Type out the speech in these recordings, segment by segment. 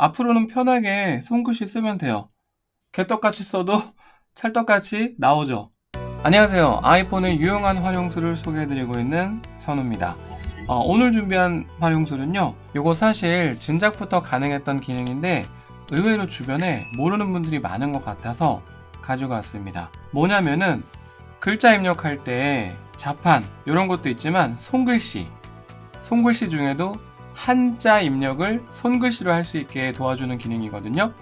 앞으로는 편하게 손글씨 쓰면 돼요. 개떡같이 써도 찰떡같이 나오죠. 안녕하세요. 아이폰의 유용한 활용수를 소개해드리고 있는 선우입니다. 오늘 준비한 활용수는요, 요거 사실 진작부터 가능했던 기능인데 의외로 주변에 모르는 분들이 많은 것 같아서 가지고 왔습니다. 뭐냐면은 글자 입력할 때 자판 이런 것도 있지만 손글씨 중에도 한자 입력을 손글씨로 할 수 있게 도와주는 기능이거든요.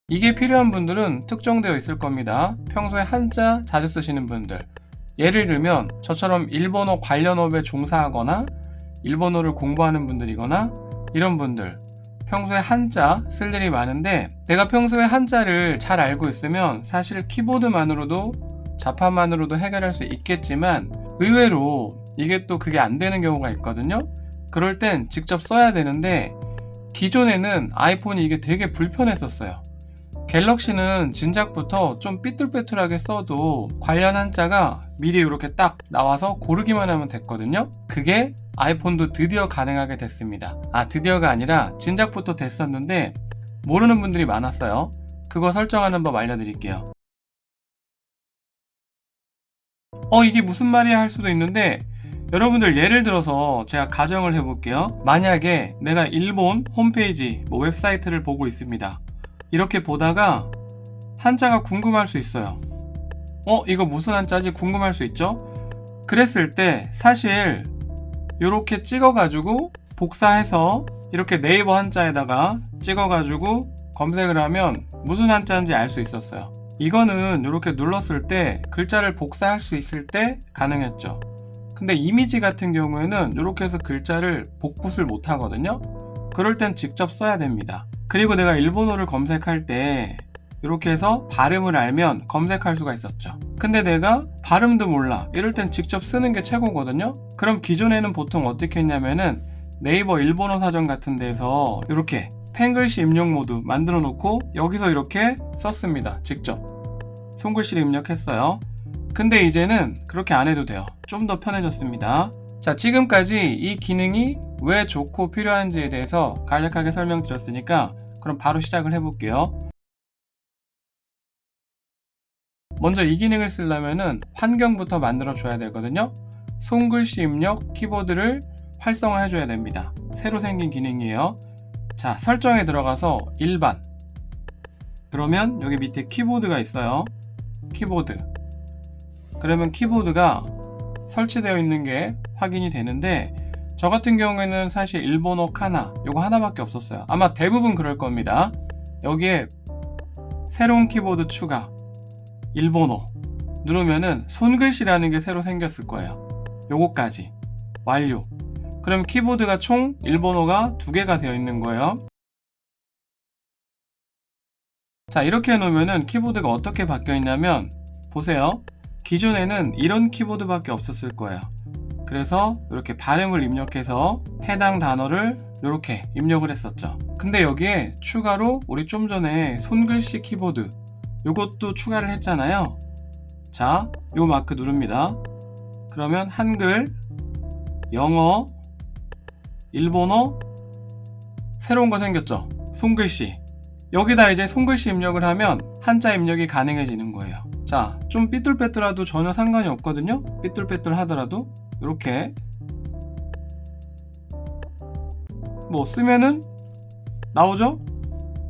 이게 필요한 분들은 특정되어 있을 겁니다. 평소에 한자 자주 쓰시는 분들, 예를 들면 저처럼 일본어 관련업에 종사하거나 일본어를 공부하는 분들이거나 이런 분들, 평소에 한자 쓸 일이 많은데 내가 평소에 한자를 잘 알고 있으면 사실 키보드만으로도 자판만으로도 해결할 수 있겠지만 의외로 이게 또 그게 안 되는 경우가 있거든요. 그럴 땐 직접 써야 되는데 기존에는 아이폰이 이게 되게 불편했었어요. 갤럭시는 진작부터 좀 삐뚤빼뚤하게 써도 관련 한자가 미리 이렇게 딱 나와서 고르기만 하면 됐거든요. 그게 아이폰도 드디어 가능하게 됐습니다. 드디어가 아니라 진작부터 됐었는데 모르는 분들이 많았어요. 그거 설정하는 법 알려드릴게요. 이게 무슨 말이야 할 수도 있는데 여러분들 예를 들어서 제가 가정을 해볼게요. 만약에 내가 일본 홈페이지 웹사이트를 보고 있습니다. 이렇게 보다가 한자가 궁금할 수 있어요. 이거 무슨 한자지 궁금할 수 있죠? 그랬을 때 사실 이렇게 찍어가지고 복사해서 이렇게 네이버 한자에다가 찍어가지고 검색을 하면 무슨 한자인지 알 수 있었어요. 이거는 이렇게 눌렀을 때 글자를 복사할 수 있을 때 가능했죠. 근데 이미지 같은 경우에는 이렇게 해서 글자를 복붙을 못 하거든요. 그럴 땐 직접 써야 됩니다. 그리고 내가 일본어를 검색할 때 이렇게 해서 발음을 알면 검색할 수가 있었죠. 근데 내가 발음도 몰라. 이럴 땐 직접 쓰는 게 최고거든요. 그럼 기존에는 보통 어떻게 했냐면은 네이버 일본어 사전 같은 데서 이렇게 펜글씨 입력 모드 만들어 놓고 여기서 이렇게 썼습니다. 직접 손글씨를 입력했어요. 근데 이제는 그렇게 안 해도 돼요. 좀 더 편해졌습니다. 자, 지금까지 이 기능이 왜 좋고 필요한지에 대해서 간략하게 설명드렸으니까 그럼 바로 시작을 해볼게요. 먼저 이 기능을 쓰려면은 환경부터 만들어 줘야 되거든요. 손글씨 입력 키보드를 활성화 해줘야 됩니다. 새로 생긴 기능이에요. 자, 설정에 들어가서 일반, 그러면 여기 밑에 키보드가 있어요. 키보드, 그러면 키보드가 설치되어 있는 게 확인이 되는데 저 같은 경우에는 사실 일본어 카나 요거 하나밖에 없었어요. 아마 대부분 그럴 겁니다. 여기에 새로운 키보드 추가 일본어 누르면은 손글씨라는 게 새로 생겼을 거예요. 요거까지 완료. 그럼 키보드가 총 일본어가 2개가 되어 있는 거예요. 자, 이렇게 해놓으면은 키보드가 어떻게 바뀌어 있냐면 보세요. 기존에는 이런 키보드밖에 없었을 거예요. 그래서 이렇게 발음을 입력해서 해당 단어를 이렇게 입력을 했었죠. 근데 여기에 추가로 우리 좀 전에 손글씨 키보드 요것도 추가를 했잖아요. 자, 요 마크 누릅니다. 그러면 한글, 영어, 일본어 새로운 거 생겼죠. 손글씨. 여기다 이제 손글씨 입력을 하면 한자 입력이 가능해지는 거예요. 자, 좀 삐뚤빼뚤해도 전혀 상관이 없거든요. 삐뚤빼뚤하더라도 이렇게 뭐 쓰면은 나오죠.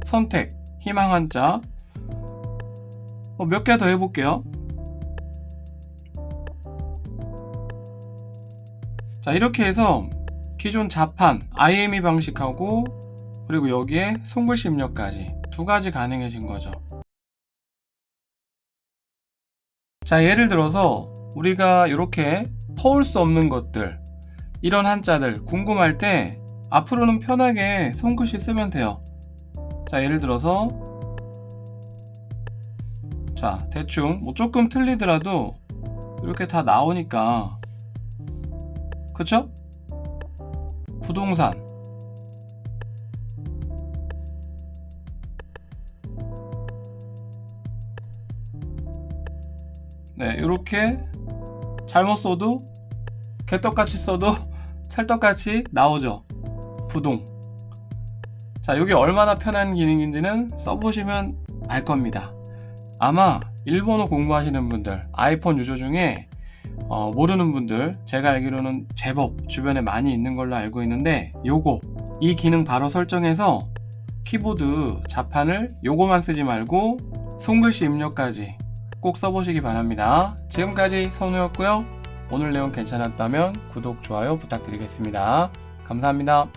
선택, 희망 한자. 몇 개 더 해볼게요. 자, 이렇게 해서 기존 자판 IME 방식하고 그리고 여기에 손글씨 입력까지 2가지 가능해진 거죠. 자, 예를 들어서 우리가 이렇게 퍼올 수 없는 것들, 이런 한자들 궁금할 때 앞으로는 편하게 손글씨 쓰면 돼요. 자, 예를 들어서 자, 대충 뭐 조금 틀리더라도 이렇게 다 나오니까, 그쵸? 부동산, 네, 이렇게 잘못 써도 개떡같이 써도 찰떡같이 나오죠. 부동. 자, 이게 얼마나 편한 기능인지는 써보시면 알 겁니다. 아마 일본어 공부하시는 분들, 아이폰 유저 중에 모르는 분들, 제가 알기로는 제법 주변에 많이 있는 걸로 알고 있는데, 이 기능 바로 설정해서 키보드 자판을 요거만 쓰지 말고 손글씨 입력까지 꼭 써보시기 바랍니다. 지금까지 선우였고요. 오늘 내용 괜찮았다면 구독, 좋아요 부탁드리겠습니다. 감사합니다.